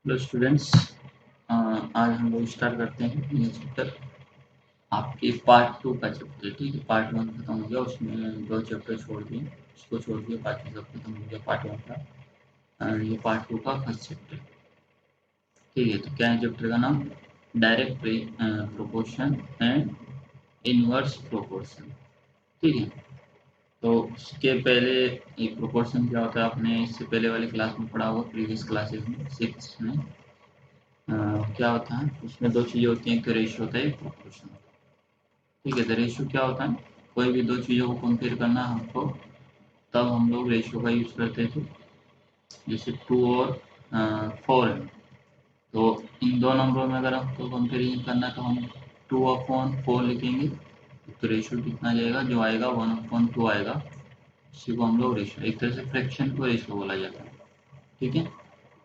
Hello students, आज हम लोग स्टार्ट करते हैं ये चैप्टर। आपके पार्ट 2 का चैप्टर है। ठीक है, पार्ट 1 खत्म हो गया, उसमें 2 चैप्टर छोड़ दिए, उसको छोड़ दिए, बाकी सब खत्म हो गया पार्ट 1 का। ये पार्ट 2 का फर्स्ट चैप्टर। ठीक है, तो क्या है चैप्टर का नाम? Direct proportion and inverse proportion. ठीक है, तो उसके पहले एक प्रोपोर्शन क्या होता है आपने इससे पहले वाली क्लास में पढ़ा होगा, प्रीवियस क्लासेस में 6 में। क्या होता है उसमें? दो चीज़ें होती हैं, एक तो रेशियो होता है, एक प्रोपोर्शन होता है। ठीक है, तो रेशियो क्या होता है? कोई भी दो चीज़ों को कंपेयर करना है हमको, तब हम लोग रेशियो का यूज़ करते थे। जैसे 2 और 4 है, तो इन दो नंबरों में अगर हमको कंपेरिजन करना है तो हम 2/4 लिखेंगे। तो रेशियो कितना आ जाएगा? जो आएगा 1/2 आएगा। इसी को हम लोग रेशियो, एक तरह से फ्रैक्शन को रेशियो बोला जाता है। ठीक है,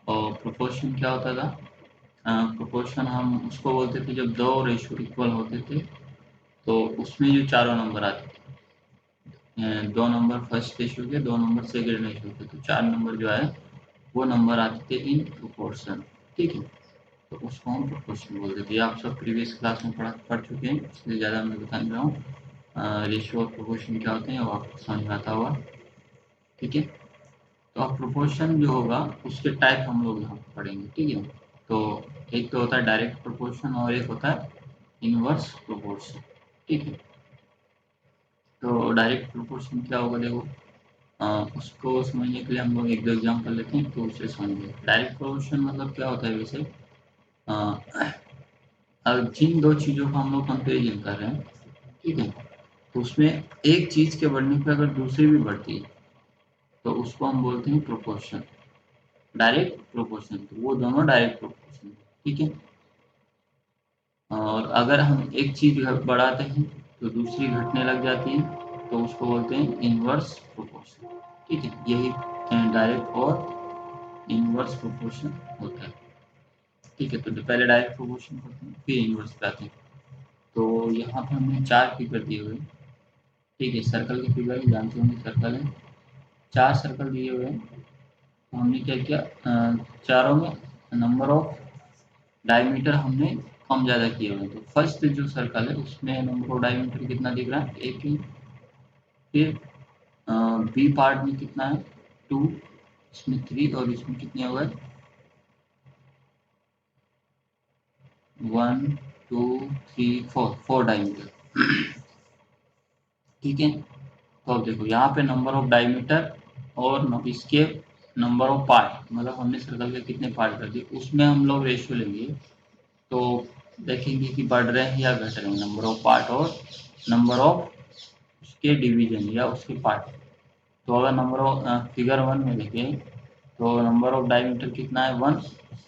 और प्रोपोर्शन क्या होता था? प्रोपोर्शन हम उसको बोलते थे जब दो रेशियो इक्वल होते थे, तो उसमें जो चारों नंबर आते थे, दो नंबर फर्स्ट रेशियो के, दो नंबर सेकंड रेशियो के, तो चार नंबर जो है वो नंबर आते थे इन प्रोपोर्शन। ठीक है, तो उसको हम प्रोपोर्शन बोलते थे। आप सब प्रीवियस क्लास में पढ़ चुके हैं, इसलिए ज़्यादा मैं बता नहीं रहा हूँ। रेशियो और प्रोपोर्शन क्या होते हैं वो आपको समझ में आता होगा। ठीक है, तो अब प्रोपोर्शन जो होगा उसके टाइप हम लोग यहाँ पे पढ़ेंगे। ठीक है, तो एक तो होता है डायरेक्ट प्रोपोर्शन और एक होता है इनवर्स प्रोपोर्शन। ठीक है, तो डायरेक्ट प्रोपोर्शन क्या होगा? देखो, उसको समझने के लिए हम लोग एक दो एग्जाम्पल लेते हैं तो उसे समझेंगे। डायरेक्ट प्रोपोर्शन मतलब क्या होता है वैसे? अब जिन दो चीज़ों का हम लोग कंपेरिजन कर रहे हैं, ठीक है, तो उसमें एक चीज़ के बढ़ने पर अगर दूसरी भी बढ़ती है तो उसको हम बोलते हैं प्रोपोर्शन, डायरेक्ट प्रोपोर्शन। तो वो दोनों डायरेक्ट प्रोपोर्शन। ठीक है, और अगर हम एक चीज़ बढ़ाते हैं तो दूसरी घटने लग जाती है, तो उसको बोलते हैं इनवर्स प्रोपोर्शन। ठीक है, यही डायरेक्ट और इनवर्स प्रोपोर्शन होता है। ठीक है, तो जो पहले डायरेक्ट प्रोपोर्शन करते हैं फिर इनवर्स पे आते हैं। तो यहाँ पे हमने 4 फिगर दिए हुए हैं। ठीक है, सर्कल के फिगर जानते होंगे, सर्कल है, 4 सर्कल दिए हुए हैं। तो हमने क्या किया, चारों में नंबर ऑफ डायमीटर हमने कम ज़्यादा किए हुए हैं। तो फर्स्ट जो सर्कल है उसमें नंबर ऑफ डायमीटर कितना दिख रहा है? 1 ही। फिर बी पार्ट में कितना है? 2, इसमें 3 और इसमें कितने हो गए? 1 2 3 4 डायमीटर। ठीक है, तो अब देखो यहाँ पे नंबर ऑफ डायमीटर और इसके नंबर ऑफ पार्ट, मतलब हमने सर्कल के कितने पार्ट कर दिए उसमें हम लोग रेशियो लेंगे। तो देखेंगे कि बढ़ रहे हैं या घट रहे हैं नंबर ऑफ पार्ट और नंबर ऑफ उसके डिवीजन या उसके पार्ट। तो अगर नंबर ऑफ फिगर 1 में देखें तो नंबर ऑफ डायमीटर कितना है? 1,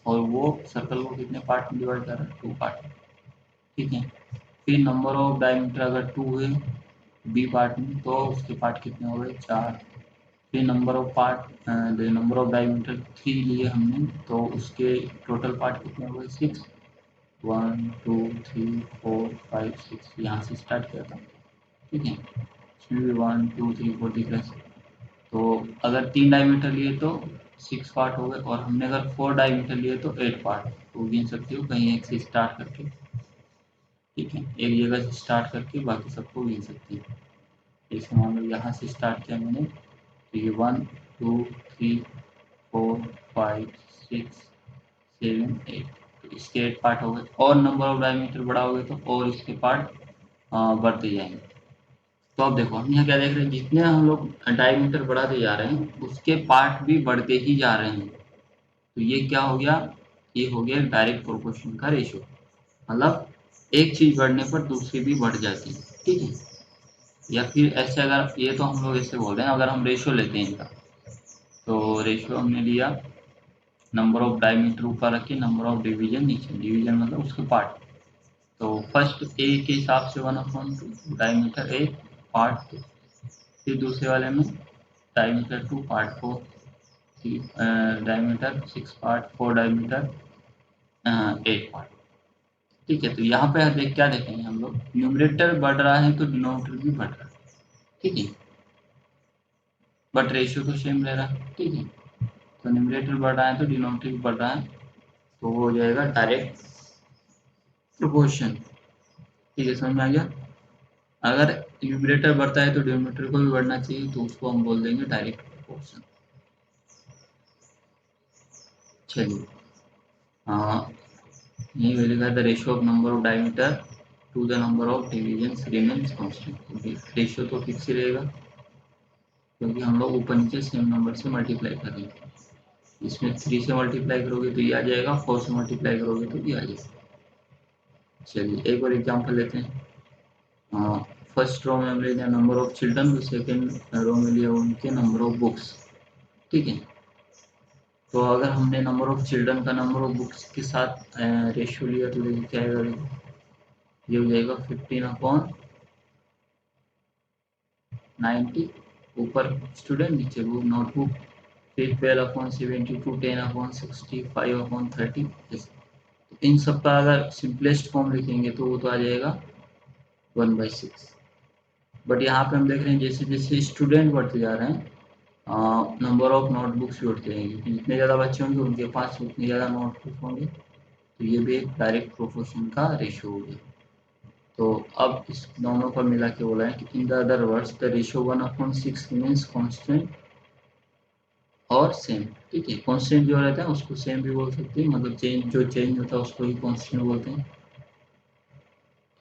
और वो सर्कल को कितने पार्ट में डिवाइड कर रहा है? 2 पार्ट। ठीक है, फिर नंबर ऑफ डायमीटर अगर 2 है बी पार्ट में, तो उसके पार्ट कितने हो गए? 4। फिर number of part, number of diameter 3 लिए हमने, तो उसके टोटल पार्ट कितने हो गए? 6। 1 2 3 4 5 6 यहाँ से स्टार्ट किया था। ठीक है, इसमें भी 1 2 3 4 दिख रहा है। तो अगर 3 डायमीटर लिए तो 6 पार्ट हो गए, और हमने अगर 4 डायमीटर लिए तो 8 पार्ट। तो गिन सकते हो कहीं एक से स्टार्ट करके। ठीक है, एक जगह से स्टार्ट करके बाकी सबको गिन सकते हैं। जैसे मान लो यहाँ से स्टार्ट किया मैंने, तो ये 1 2 3 4 5 6 7 8, तो इसके 8 पार्ट हो गए, और नंबर ऑफ डायमीटर बढ़ाओगे तो और इसके पार्ट बढ़ते जाएंगे। तो अब देखो हम यहाँ क्या देख रहे हैं, जितने हम लोग डायमीटर बढ़ाते जा रहे हैं उसके पार्ट भी बढ़ते ही जा रहे हैं। तो ये क्या हो गया? ये हो गया डायरेक्ट प्रोपोर्शन का रेशियो। मतलब एक चीज बढ़ने पर दूसरी भी बढ़ जाती है। ठीक है, या फिर ऐसे, अगर ये तो हम लोग ऐसे बोल रहे हैं, अगर हम रेशियो लेते हैं इनका, तो रेशियो हमने लिया, नंबर ऑफ डायमीटर ऊपर रखे, नंबर ऑफ डिवीजन नीचे, डिवीजन मतलब उसके पार्ट। तो फर्स्ट ए के हिसाब से 1/2 डायमीटर ए पार्ट 2। फिर दूसरे वाले में diameter 2 part 4, diameter 6 part 4 diameter 8 part. ठीक है, तो यहाँ पे देख क्या देखेंगे हम लोग, न्यूमरेटर बढ़ रहा है तो डिनोमिनेटर भी बढ़ रहा है। ठीक है, बट रेशियो तो सेम रह रहा है। ठीक है, तो न्यूमरेटर बढ़ रहा है तो डिनोमिनेटर भी बढ़ रहा है। तो वो हो जाएगा डायरेक्ट प्रोपोर्शन। ठीक है, समझ में आ गया। अगर न्यूमरेटर बढ़ता है तो डिनोमिनेटर को भी बढ़ना चाहिए, तो उसको हम बोल देंगे डायरेक्ट प्रोपोर्शन। चलिए, हाँ, यही लिखा the ratio of number of diameter to the number of division remains constant. Ratio तो फिक्स ही रहेगा, क्योंकि हम लोग ऊपर नीचे सेम नंबर से मल्टीप्लाई कर रहे हैं। इसमें 3 से मल्टीप्लाई करोगे तो ये आ जाएगा, 4 से मल्टीप्लाई करोगे तो ये आ जाएगा। चलिए एक और एग्जांपल लेते हैं। फर्स्ट रो में हमने लिया नंबर ऑफ चिल्ड्रन, तो सेकेंड रो में लिया उनके नंबर ऑफ बुक्स। ठीक है, तो अगर हमने नंबर ऑफ चिल्ड्रन का नंबर ऑफ बुक्स के साथ रेशियो लिया तो देखिए क्या आएगा। ये हो जाएगा 15/90, ऊपर स्टूडेंट नीचे बुक नोटबुक, फिर 12/72, 10/60, 5/30। इन सब का अगर सिंपलेस्ट फॉर्म लिखेंगे तो वो तो आ जाएगा 1/6। बट यहाँ पे हम देख रहे हैं जैसे जैसे स्टूडेंट बढ़ते जा रहे हैं, नंबर ऑफ नोटबुक्स भी बढ़ते रहेंगे, क्योंकि जितने ज़्यादा बच्चे होंगे उनके पास उतने ज़्यादा नोटबुक होंगे। तो ये भी एक डायरेक्ट प्रोपोर्शन का रेशियो हो गया। तो अब इस दोनों को मिला के बोला है कि in the other words the ratio 1/6 means constant और सेम। ठीक है, कांस्टेंट जो रहता है उसको सेम भी बोल सकते हैं, मतलब चेंज जो चेंज होता है उसको ही कांस्टेंट बोलते हैं।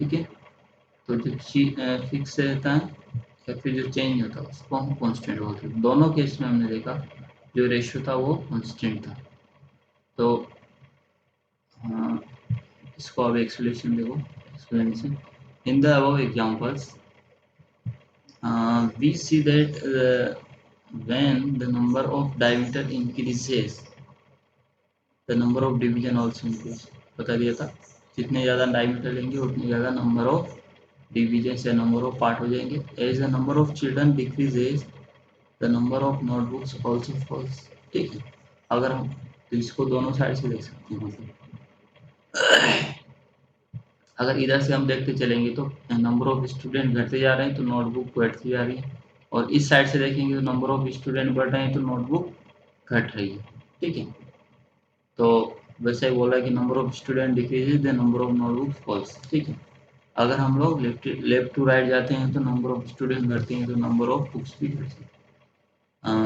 ठीक है, तो जो फिक्स रहता है या फिर जो चेंज होता है उसको हम कांस्टेंट बोलते हैं। दोनों केस में हमने देखा जो रेशियो था वो कांस्टेंट था। तो हाँ, इसको अब एक्सप्लेनेशन देखो। Explanation in the above examples we see that when the number of diameter increases the number of division also increase। बता दिया था, जितने ज़्यादा डायमीटर लेंगे उतने ज़्यादा नंबर ऑफ डिविजन या नंबर ऑफ पार्ट हो जाएंगे। As the number of children decreases the number of notebooks also falls. ठीक है, अगर हम तो इसको दोनों साइड से देख सकते हैं। मतलब अगर इधर से हम देखते चलेंगे तो नंबर ऑफ स्टूडेंट घटते जा रहे हैं तो नोटबुक बढ़ती जा रही है, और इस साइड से देखेंगे तो नंबर ऑफ स्टूडेंट बढ़ रहे हैं तो नोटबुक घट रही है। ठीक है, तो वैसे ही बोला कि number of student decreases the number of notebook falls. ठीक है, अगर हम लोग लेफ्ट टू राइट जाते हैं तो नंबर ऑफ स्टूडेंट घटते हैं तो नंबर ऑफ बुक्स भी घटते हैं।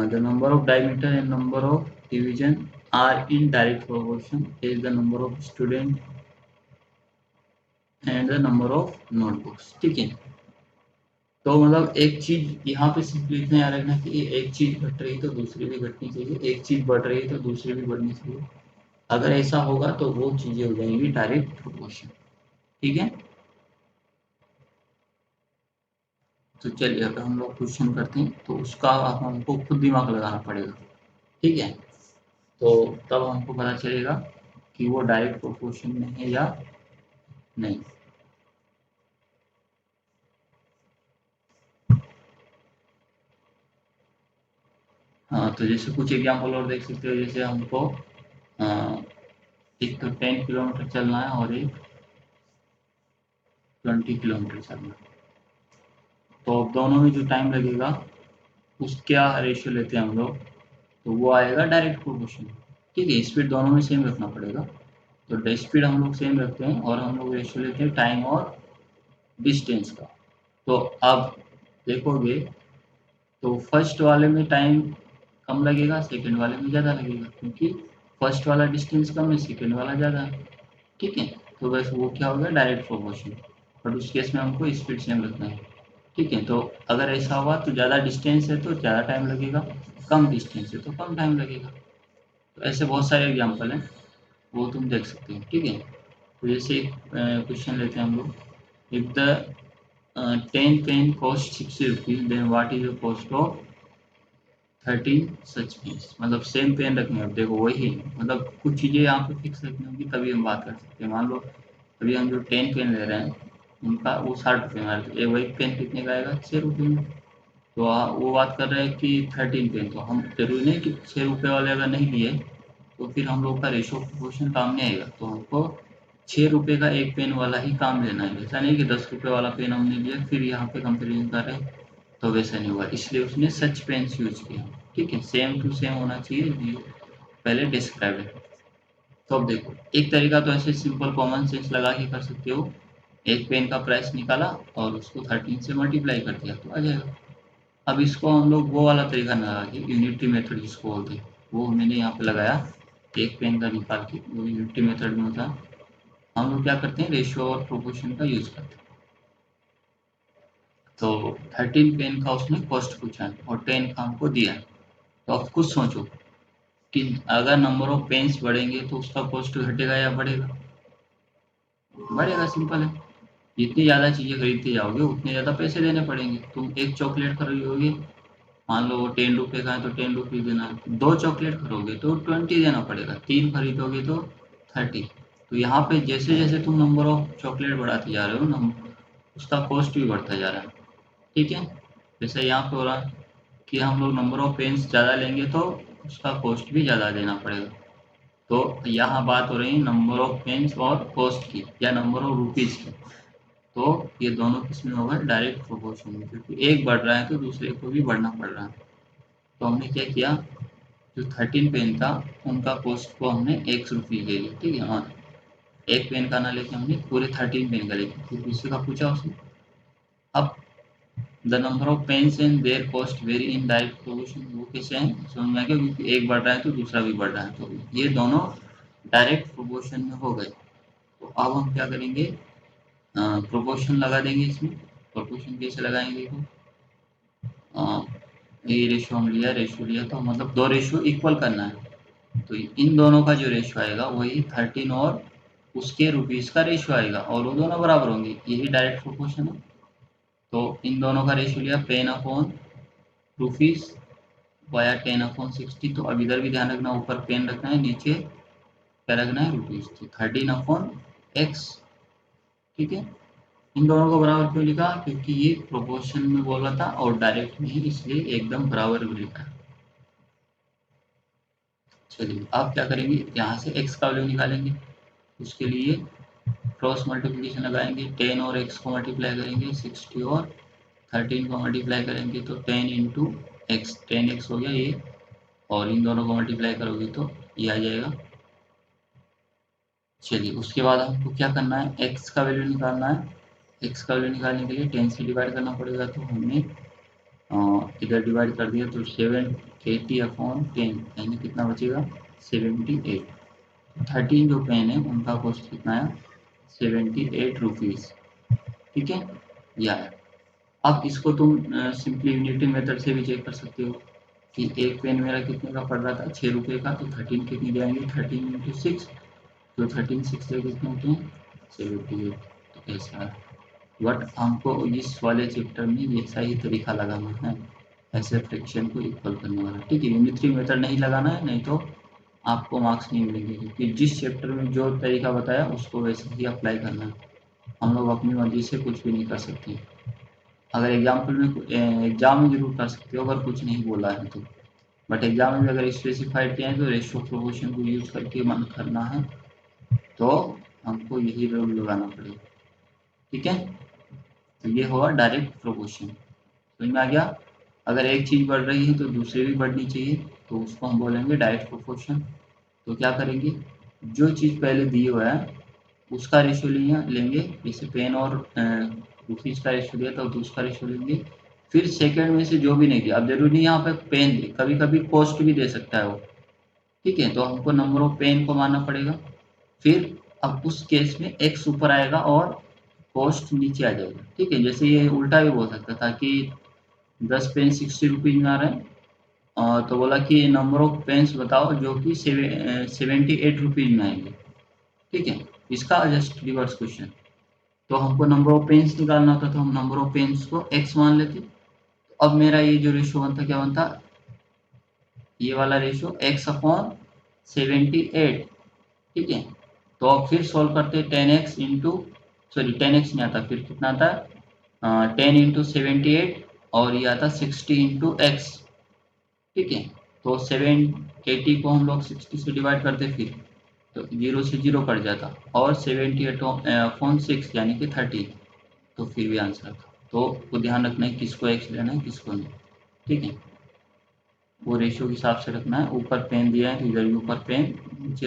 The number of diameter and number of division are in direct proportion is the number of student and the number of notebooks. ठीक है, तो मतलब एक चीज यहाँ पे सिर्फ इतना याद रखना कि एक चीज घट रही तो दूसरी भी घटनी चाहिए, एक चीज बढ़ रही है तो दूसरी भी बढ़नी चाहिए। अगर ऐसा होगा तो वो चीजें हो जाएंगी डायरेक्ट प्रोपोर्शन। ठीक है, तो चलिए अगर हम लोग क्वेश्चन करते हैं तो उसका हमको खुद दिमाग लगाना पड़ेगा। ठीक है, तो तब हमको पता चलेगा कि वो डायरेक्ट प्रोपोर्शन में है या नहीं। हाँ, तो जैसे कुछ एग्जाम्पल और देख सकते हो, जैसे हमको एक तो 10 किलोमीटर चलना है और एक 20 किलोमीटर चलना है। तो दोनों में जो टाइम लगेगा उस क्या रेशियो लेते हैं हम लोग, तो वो आएगा डायरेक्ट प्रोपोर्शन। ठीक है, स्पीड दोनों में सेम रखना पड़ेगा। तो स्पीड हम लोग सेम रखते हैं और हम लोग रेशियो लेते हैं टाइम और डिस्टेंस का। तो अब देखोगे तो फर्स्ट वाले में टाइम कम लगेगा, सेकंड वाले में ज़्यादा लगेगा, क्योंकि फर्स्ट वाला डिस्टेंस कम है, सेकंड वाला ज़्यादा है। ठीक है, तो बस वो क्या होगा डायरेक्ट प्रोपोर्शन। बट उस केस में हमको स्पीड सेम रखना है। ठीक है, तो अगर ऐसा हुआ तो ज़्यादा डिस्टेंस है तो ज़्यादा टाइम लगेगा, कम डिस्टेंस है तो कम टाइम लगेगा। तो ऐसे बहुत सारे एग्जाम्पल हैं, वो तुम देख सकते हो। ठीक है, तो जैसे एक क्वेश्चन लेते हैं हम लोग। If the 10 pen cost 60 rupees then what is the cost of 13 such pens. मतलब सेम पेन रखने हैं, देखो वही है, मतलब कुछ चीज़ें यहाँ पे फिक्स रखनी होगी तभी हम बात कर सकते हैं। मान लो अभी हम जो 10 पेन ले रहे हैं उनका वो 60 रुपये में आ रहा है, वही पेन कितने का आएगा 6 रुपये में। तो वो बात कर रहे हैं कि 13 पेन, तो हम जरूरी नहीं कि 6 रुपये वाले अगर नहीं लिए तो फिर हम लोग का रेशो प्रोपोर्शन काम नहीं आएगा। तो हमको 6 रुपये का एक पेन वाला ही काम लेना है, ऐसा नहीं कि 10 रुपये वाला पेन हमने लिया फिर यहाँ पे कंपेरिजन कर रहे हैं, तो वैसा नहीं हुआ, इसलिए उसने सच पेन्स यूज किया। ठीक है, सेम टू सेम होना चाहिए, पहले डिस्क्राइब है। तो अब देखो, एक तरीका तो ऐसे सिंपल कॉमन सेंस लगा के कर सकते हो, एक पेन का प्राइस निकाला और उसको 13 से मल्टीप्लाई कर दिया तो आ जाएगा। अब इसको हम लोग वो वाला तरीका ना लगा के, यूनिटी मेथड जिसको बोलते हैं, वो मैंने यहाँ पे लगाया, एक पेन का निकाल के, वो यूनिटी मेथड में होता है। हम लोग क्या करते हैं, रेशियो और प्रोपोर्शन का यूज करते हैं। तो 13 पेन का उसने कॉस्ट पूछा है और 10 का हमको दिया है। तो अब खुद सोचो कि अगर नंबर ऑफ पेन्स बढ़ेंगे तो उसका कॉस्ट घटेगा या बढ़ेगा? बढ़ेगा, सिंपल है। जितनी ज़्यादा चीज़ें खरीदते जाओगे उतने ज़्यादा पैसे देने पड़ेंगे। तुम एक चॉकलेट खरीदोगे, मान लो वो 10 रुपये का है तो 10 रुपये देना है। 2 चॉकलेट खरीदोगे तो 20 देना पड़ेगा। 3 खरीदोगे तो 30। तो यहाँ पे जैसे जैसे तुम नंबर ऑफ चॉकलेट बढ़ाते जा रहे हो ना, उसका कॉस्ट भी बढ़ता जा रहा है। ठीक है, जैसे यहाँ पे हो रहा है कि हम लोग नंबर ऑफ पेन्स ज़्यादा लेंगे तो उसका कॉस्ट भी ज़्यादा देना पड़ेगा। तो यहाँ बात हो रही है नंबर ऑफ पेन्स और कॉस्ट की, या नंबर ऑफ रुपीज़ की। तो ये दोनों किस में होगा, डायरेक्ट प्रोपोर्शन में, क्योंकि एक बढ़ रहा है तो दूसरे को भी बढ़ना पड़ रहा है। तो हमने क्या किया, जो 13 पेन था उनका कॉस्ट को हमने ₹1 ले लिया। ठीक है, हाँ, एक पेन का ना लेके हमने पूरे 13 पेन का लेके, फिर दूसरे का पूछा उसने। अब the number of pens and their cost vary in direct proportion, वो कैसे हैं समझ में आ गया, क्योंकि एक बढ़ रहा है तो दूसरा भी बढ़ रहा है, तो ये दोनों डायरेक्ट प्रोपोर्शन में हो गए। तो अब हम क्या करेंगे, प्रोपोर्शन लगा देंगे इसमें। प्रोपोर्शन कैसे लगाएंगे, देखो, ये रेशियो हम लिया, रेशियो लिया तो मतलब दो रेशियो इक्वल करना है। तो इन दोनों का जो रेशियो आएगा वही 13 और उसके रुपीज़ का रेशियो आएगा, और वो दोनों बराबर होंगे, यही डायरेक्ट प्रोपोर्शन है। तो इन दोनों का रेशियो लिया, पेन अपॉन रुपीज़ वाया 10/60। तो अब इधर भी ध्यान रखना, ऊपर पेन रखना है, नीचे क्या रखना है, रुपीज़। तो 13/x। ठीक है, इन दोनों को बराबर क्यों लिखा, क्योंकि ये प्रोपोर्शन में बोल रहा था और डायरेक्ट नहीं, इसलिए एकदम बराबर भी लिखा है। चलिए अब क्या करेंगे, यहाँ से x का वैल्यू निकालेंगे। उसके लिए क्रॉस मल्टीप्लिकेशन लगाएंगे, 10 और x को मल्टीप्लाई करेंगे, 60 और 13 को मल्टीप्लाई करेंगे तो 10 इंटू एक्स, 10x हो गया ये, और इन दोनों को मल्टीप्लाई करोगे तो ये आ जाएगा। चलिए उसके बाद हमको क्या करना है, x का वैल्यू निकालना है। x का वैल्यू निकालने के लिए 10 से डिवाइड करना पड़ेगा, तो हमने इधर डिवाइड कर दिया तो 780/10, यानी कितना बचेगा, 78। 13 जो पेन है उनका कॉस्ट कितना है, 78 रुपीज़। ठीक है, यह है। अब इसको तुम सिंपली यूनिटी मेथड से भी चेक कर सकते हो कि एक पेन मेरा कितने का पड़ रहा था, 6 रुपये का, तो 13 कितनी जाएंगे, 13 इंटू 6, तो 13 6 से कितने होते हैं, 78। तो ऐसा है, बट हमको इस वाले चैप्टर में ऐसा ही तरीका लगाना है, ऐसे फ्रैक्शन को इक्वल करने वाला। ठीक है, यूनिटरी मेथड नहीं लगाना है, नहीं तो आपको मार्क्स नहीं मिलेंगे, क्योंकि जिस चैप्टर में जो तरीका बताया उसको वैसे ही अप्लाई करना है। हम लोग अपनी मर्जी से कुछ भी नहीं कर सकते। अगर एग्जाम में जरूर कर सकते हो अगर कुछ नहीं बोला है तो, बट एग्जाम में भी अगर स्पेसिफाइड किया है तो रेशियो प्रोपोर्शन को यूज करके मन करना है, तो हमको यही रूल लगाना पड़ेगा। ठीक है, तो ये हुआ डायरेक्ट प्रोपोर्शन। समझ में आ गया, अगर एक चीज़ बढ़ रही है तो दूसरी भी बढ़नी चाहिए, तो उसको हम बोलेंगे डायरेक्ट प्रोपोर्शन। तो क्या करेंगे, जो चीज़ पहले दी हुआ है उसका रेशियो लेंगे, जैसे पेन और रुपीज़ का रेशियो दिया तो उसका रेशियो लेंगे। फिर सेकंड में से जो भी नहीं दिया, अब जरूरी नहीं यहाँ पे पेन दे, कभी कभी कॉस्ट भी दे सकता है वो। ठीक है, तो हमको नंबर ऑफ पेन को मानना पड़ेगा। फिर अब उस केस में एक्स ऊपर आएगा और कॉस्ट नीचे आ जाएगा। ठीक है, जैसे ये उल्टा भी बोल सकता था कि 10 पेन 60 रुपीज़ में आ रहे हैं, तो बोला कि नंबर ऑफ पेन्स बताओ जो कि 78 रुपीज़ में आएंगे। ठीक है, इसका जस्ट रिवर्स क्वेश्चन। तो हमको नंबर ऑफ पेन्स निकालना होता, तो हम नंबर ऑफ पेन्स को x मान लेते। अब मेरा ये जो रेशियो बनता क्या बनता, ये वाला रेशियो x/78। ठीक है, तो अब फिर सॉल्व करते, 10x इंटू, सॉरी 10x नहीं आता, फिर कितना आता, 10 इंटू 78, और ये आता 60 इंटू एक्स। ठीक है, तो 780 को हम लोग 60 से डिवाइड करते, फिर तो 0 से 0 कट जाता, और 78/6 यानी कि 30, तो फिर भी आंसर था। तो वो ध्यान रखना है किसको एक्स लेना है किसको नहीं। ठीक है, वो रेशियो के हिसाब से रखना है। ऊपर पेन दिया है तो इधर भी ऊपर पेन, नीचे